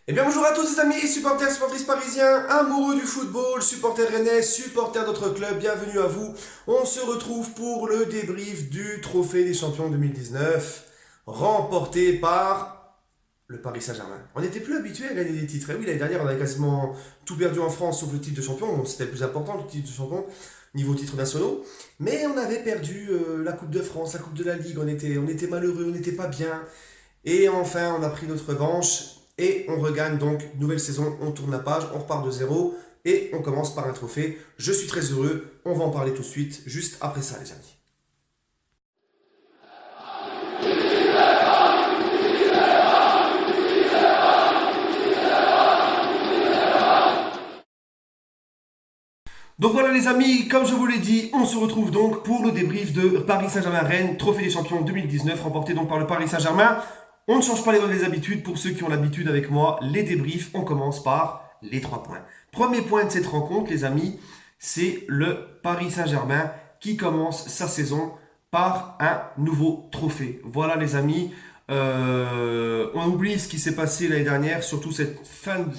Eh bien bonjour à tous les amis, supporters, supportrices parisiens, amoureux du football, supporters rennais, supporters de notre club, bienvenue à vous. On se retrouve pour le débrief du Trophée des Champions 2019, remporté par le Paris Saint-Germain. On n'était plus habitué à gagner des titres. Et oui, l'année dernière, on avait quasiment tout perdu en France sauf le titre de champion. Bon, c'était le plus important, le titre de champion, niveau titres nationaux. Mais on avait perdu la Coupe de France, la Coupe de la Ligue, on était malheureux, on n'était pas bien. Et enfin, on a pris notre revanche et on regagne donc nouvelle saison. On tourne la page, on repart de zéro et on commence par un trophée. Je suis très heureux. On va en parler tout de suite, juste après ça, les amis. Donc voilà les amis, comme je vous l'ai dit, on se retrouve donc pour le débrief de Paris Saint-Germain-Rennes, Trophée des Champions 2019, remporté donc par le Paris Saint-Germain. On ne change pas les mauvaises habitudes, pour ceux qui ont l'habitude avec moi, les débriefs, on commence par les 3 points. Premier point de cette rencontre les amis, c'est le Paris Saint-Germain qui commence sa saison par un nouveau trophée. Voilà les amis, on oublie ce qui s'est passé l'année dernière, surtout cette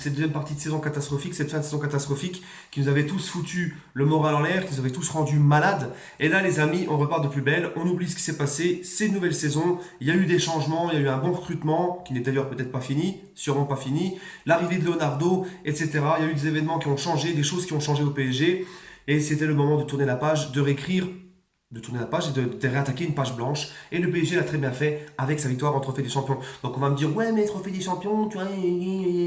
deuxième partie de saison catastrophique, cette fin de saison catastrophique qui nous avait tous foutu le moral en l'air, qui nous avait tous rendus malades. Et là les amis, on repart de plus belle, on oublie ce qui s'est passé, c'est une nouvelle saison, il y a eu des changements, il y a eu un bon recrutement, qui n'est d'ailleurs peut-être pas fini, sûrement pas fini, l'arrivée de Leonardo, etc. Il y a eu des événements qui ont changé, des choses qui ont changé au PSG, et c'était le moment de tourner la page, de réécrire, de tourner la page et de réattaquer une page blanche. Et le PSG l'a très bien fait avec sa victoire en Trophée des Champions. Donc on va me dire, ouais mais Trophée des Champions, tu vois,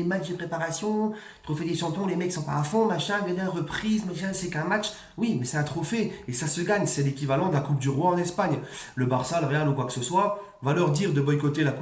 match de préparation, Trophée des Champions, les mecs sont pas à fond, machin, reprise, machin, c'est qu'un match. Oui, mais c'est un trophée et ça se gagne, c'est l'équivalent de la Coupe du Roi en Espagne. Le Barça, le Real ou quoi que ce soit, va leur dire de boycotter la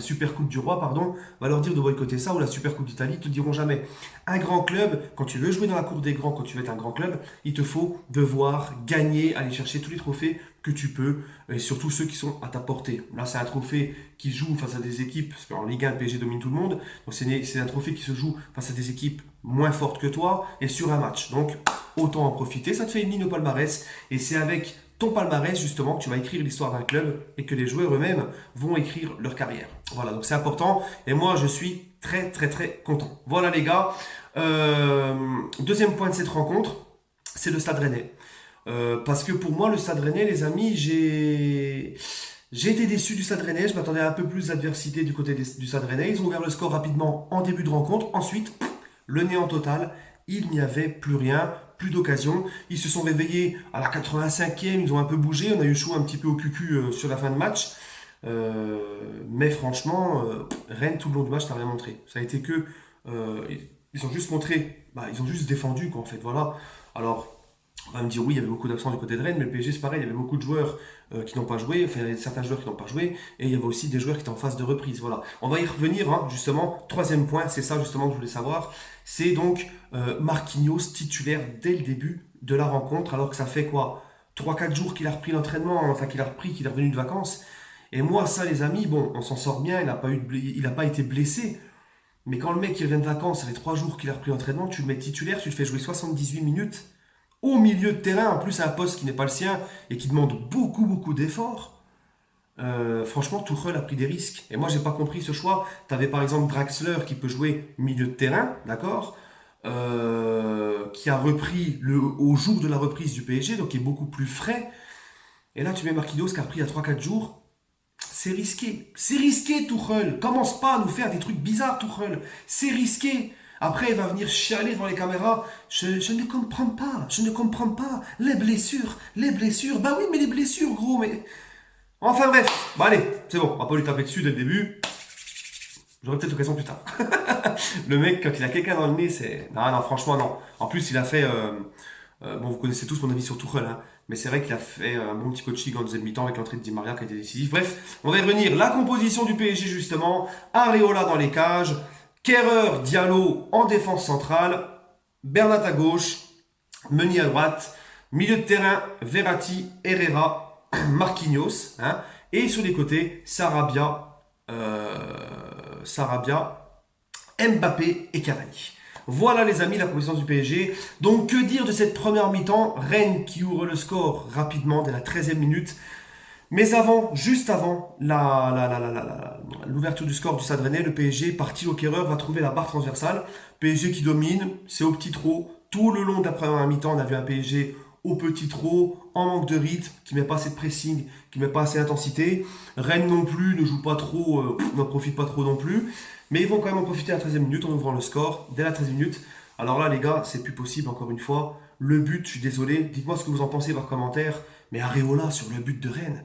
Super Coupe du Roi, pardon, va leur dire de boycotter ça ou la Super Coupe d'Italie, ils te diront jamais. Un grand club, quand tu veux jouer dans la cour des grands, quand tu veux être un grand club, il te faut devoir gagner, aller chercher tous les trophées que tu peux, et surtout ceux qui sont à ta portée. Là, c'est un trophée qui joue face à des équipes, parce qu'en Ligue 1, le PSG domine tout le monde, donc c'est un trophée qui se joue face à des équipes moins fortes que toi, et sur un match. Donc, autant en profiter, ça te fait une ligne au palmarès, et c'est avec ton palmarès justement que tu vas écrire l'histoire d'un club et que les joueurs eux-mêmes vont écrire leur carrière. Voilà, donc c'est important et moi je suis très très très content. Voilà les gars, deuxième point de cette rencontre, c'est le Stade Rennais. Parce que pour moi le Stade Rennais les amis, j'ai été déçu du Stade Rennais, je m'attendais à un peu plus d'adversité du côté du Stade Rennais. Ils ont ouvert le score rapidement en début de rencontre, ensuite le néant total, il n'y avait plus rien, plus d'occasion. Ils se sont réveillés à la 85e, ils ont un peu bougé, on a eu chaud un petit peu au cucu sur la fin de match. Mais franchement, Rennes tout le long du match n'a rien montré. Ça a été que ils ont juste montré, ils ont juste défendu quoi en fait. Voilà. Alors on va me dire oui, il y avait beaucoup d'absents du côté de Rennes, mais le PSG c'est pareil, il y avait beaucoup de joueurs qui n'ont pas joué, enfin il y a certains joueurs qui n'ont pas joué, et il y avait aussi des joueurs qui étaient en phase de reprise. Voilà. On va y revenir, hein, justement. Troisième point, c'est ça justement que je voulais savoir. C'est donc Marquinhos titulaire dès le début de la rencontre, alors que ça fait quoi 3 4 jours qu'il a repris l'entraînement, enfin qu'il est revenu de vacances. Et moi, ça, les amis, bon, on s'en sort bien, il n'a pas été blessé. Mais quand le mec il revient de vacances, ça fait 3 jours qu'il a repris l'entraînement, tu le mets titulaire, tu le fais jouer 78 minutes au milieu de terrain, en plus un poste qui n'est pas le sien et qui demande beaucoup beaucoup d'efforts. Franchement, Tuchel a pris des risques. Et moi, j'ai pas compris ce choix. Tu avais par exemple Draxler qui peut jouer milieu de terrain, d'accord, qui a repris au jour de la reprise du PSG, donc qui est beaucoup plus frais. Et là, tu mets Marquinhos qui a repris il y a 3 4 jours. C'est risqué. C'est risqué, Tuchel. Commence pas à nous faire des trucs bizarres, Tuchel. C'est risqué. Après, il va venir chialer devant les caméras. Je ne comprends pas. Je ne comprends pas. Les blessures. Les blessures. Bah oui, mais les blessures, gros. Mais enfin bref. Bon, allez. C'est bon. On va pas lui taper dessus dès le début. J'aurai peut-être l'occasion plus tard. Le mec, quand il a quelqu'un dans le nez, c'est... Non, non, franchement, non. En plus, il a fait... bon, vous connaissez tous mon avis sur Tuchel, hein, mais c'est vrai qu'il a fait un bon petit coaching en deuxième mi-temps avec l'entrée de Di Maria qui a été décisif. Bref, on va y revenir. La composition du PSG, justement. Areola dans les cages. Kerrer, Diallo en défense centrale. Bernat à gauche. Meunier à droite. Milieu de terrain, Verratti, Herrera, Marquinhos. Hein, et sur les côtés, Sarabia, Mbappé et Cavani. Voilà les amis la composition du PSG. Donc que dire de cette première mi-temps? Rennes qui ouvre le score rapidement dès la 13e minute. Mais avant, juste avant l'ouverture du score du Stade Rennais, le PSG, parti l'Ocquereur, va trouver la barre transversale. PSG qui domine, c'est au petit trot. Tout le long de la première mi-temps, on a vu un PSG au petit trot, en manque de rythme, qui met pas assez de pressing, qui met pas assez d'intensité. Rennes non plus, ne joue pas trop, n'en profite pas trop non plus. Mais ils vont quand même en profiter à la 13e minute en ouvrant le score, dès la 13e minute. Alors là, les gars, c'est plus possible, encore une fois. Le but, je suis désolé, dites-moi ce que vous en pensez par commentaire. Mais Areola sur le but de Rennes.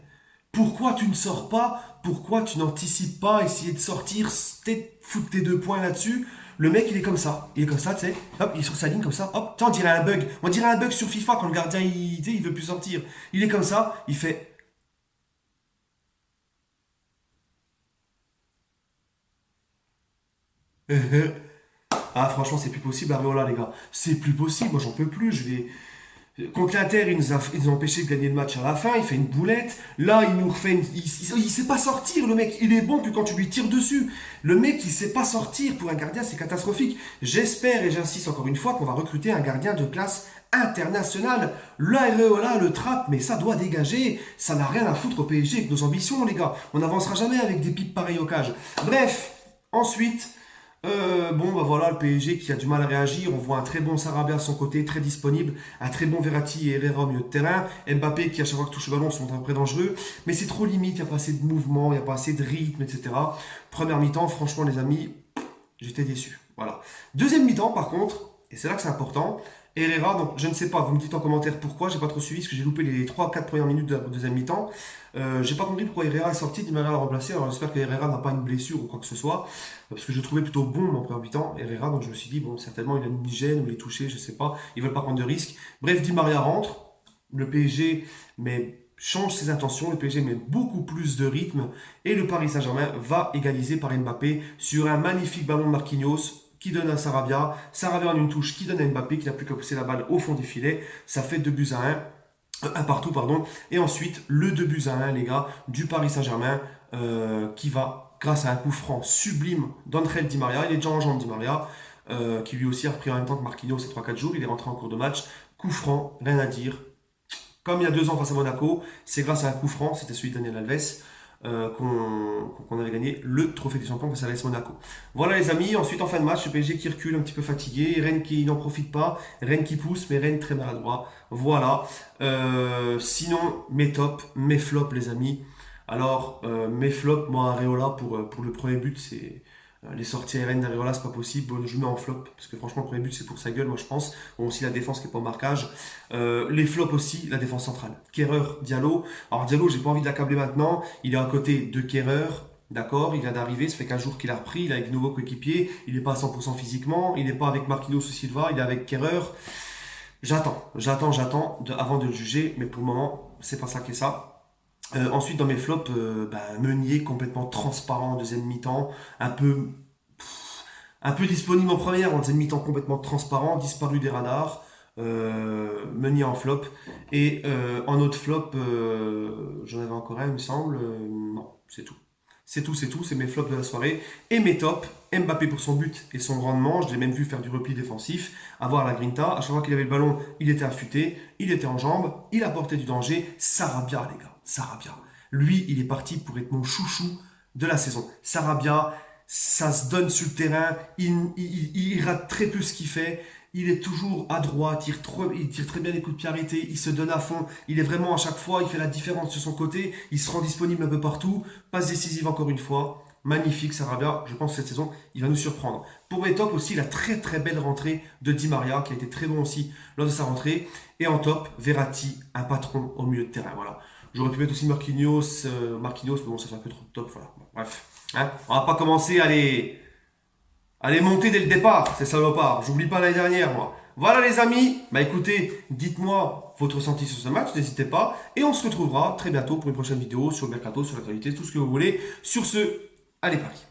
Pourquoi tu ne sors pas? Pourquoi tu n'anticipes pas? Essayer de sortir, peut-être foutre tes 2 points là-dessus. Le mec, il est comme ça. Il est comme ça, tu sais. Hop, il est sur sa ligne comme ça. Hop, tiens, on dirait un bug. On dirait un bug sur FIFA quand le gardien, tu sais, il veut plus sortir. Il est comme ça. Il fait. Ah, franchement, c'est plus possible, Areola, les gars. C'est plus possible. Moi, j'en peux plus. Je vais. Contre l'Inter, ils nous ont empêché de gagner le match à la fin. Il fait une boulette. Là, il nous refait il sait pas sortir, le mec. Il est bon que quand tu lui tires dessus. Le mec, il sait pas sortir. Pour un gardien, c'est catastrophique. J'espère, et j'insiste encore une fois, qu'on va recruter un gardien de classe internationale. L'Areola, le trap, mais ça doit dégager. Ça n'a rien à foutre au PSG avec nos ambitions, les gars. On n'avancera jamais avec des pipes pareilles au cage. Bref, ensuite. Bon, bah voilà, le PSG qui a du mal à réagir. On voit un très bon Sarabia à son côté, très disponible. Un très bon Verratti et Herrera au milieu de terrain. Mbappé qui, à chaque fois que touche le ballon, sont un peu dangereux. Mais c'est trop limite, il n'y a pas assez de mouvement, il n'y a pas assez de rythme, etc. Première mi-temps, franchement, les amis, j'étais déçu. Voilà. Deuxième mi-temps, par contre, et c'est là que c'est important, Herrera, donc je ne sais pas, vous me dites en commentaire pourquoi, j'ai pas trop suivi, parce que j'ai loupé les 3-4 premières minutes de la deuxième mi-temps. J'ai pas compris pourquoi Herrera est sorti, Di Maria l'a remplacé, alors j'espère que Herrera n'a pas une blessure ou quoi que ce soit, parce que je le trouvais plutôt bon en première mi-temps, Herrera, donc je me suis dit, bon, certainement il a une gêne ou il est touché, je sais pas, ils veulent pas prendre de risques. Bref, Di Maria rentre, le PSG, mais change ses intentions, le PSG met beaucoup plus de rythme, et le Paris Saint-Germain va égaliser par Mbappé sur un magnifique ballon de Marquinhos, qui donne à Sarabia, Sarabia en une touche qui donne à Mbappé, qui n'a plus qu'à pousser la balle au fond des filets, ça fait 2 buts à 1, un partout, pardon, et ensuite le 2 buts à 1, les gars, du Paris Saint-Germain, qui va, grâce à un coup franc sublime d'André Di Maria, il est déjà en jambe Di Maria, qui lui aussi a repris en même temps que Marquinhos ces 3-4 jours, il est rentré en cours de match, coup franc, rien à dire, comme il y a 2 ans face à Monaco, c'est grâce à un coup franc, c'était celui de Daniel Alves, qu'on avait gagné le trophée des champions face à l'AS Monaco. Voilà les amis, ensuite en fin de match, le PSG qui recule un petit peu fatigué, Rennes qui n'en profite pas, Rennes qui pousse, mais Rennes très maladroit. Voilà. Sinon, mes tops, mes flops les amis. Alors, mes flops, moi Areola pour le premier but, c'est les sorties aériennes d'Areola, c'est pas possible. Bon, je mets en flop, parce que franchement, le premier but, c'est pour sa gueule, moi je pense. Bon, aussi la défense qui est pas au marquage. Les flops aussi, la défense centrale. Kerrer, Diallo. Alors Diallo, j'ai pas envie de l'accabler maintenant. Il est à côté de Kerrer. D'accord, il vient d'arriver, ça fait 15 jours qu'il a repris, il est avec de nouveaux coéquipiers, il n'est pas à 100% physiquement, il n'est pas avec Marquinhos ou Silva, il est avec Kerrer. J'attends avant de le juger, mais pour le moment, c'est pas ça qui est ça. Ensuite, dans mes flops, Meunier complètement transparent en deuxième mi-temps, un peu disponible en première, en deuxième mi-temps complètement transparent, disparu des radars. Meunier en flop. Et en autre flop, j'en avais encore un, il me semble. Non, c'est tout. C'est mes flops de la soirée. Et mes tops, Mbappé pour son but et son rendement, je l'ai même vu faire du repli défensif, avoir la grinta, à chaque fois qu'il avait le ballon, il était affûté, il était en jambes, il apportait du danger. Sarabia, les gars, Sarabia. Lui, il est parti pour être mon chouchou de la saison. Sarabia, ça se donne sur le terrain, il rate très peu ce qu'il fait, il est toujours à droite, il tire très bien les coups de pied arrêtés, il se donne à fond, il est vraiment à chaque fois, il fait la différence sur son côté, il se rend disponible un peu partout, passe décisive encore une fois, magnifique Sarabia, je pense que cette saison, il va nous surprendre. Pour mes tops aussi, la très très belle rentrée de Di Maria, qui a été très bon aussi lors de sa rentrée, et en top, Verratti, un patron au milieu de terrain, voilà. J'aurais pu mettre aussi Marquinhos, mais bon, ça fait un peu trop de top, voilà. Bon, bref, hein, on va pas commencer à les monter dès le départ, ces salopards. J'oublie pas l'année dernière, moi. Voilà les amis, bah écoutez, dites-moi votre ressenti sur ce match, n'hésitez pas, et on se retrouvera très bientôt pour une prochaine vidéo sur le mercato, sur l'actualité, tout ce que vous voulez. Sur ce, allez Paris.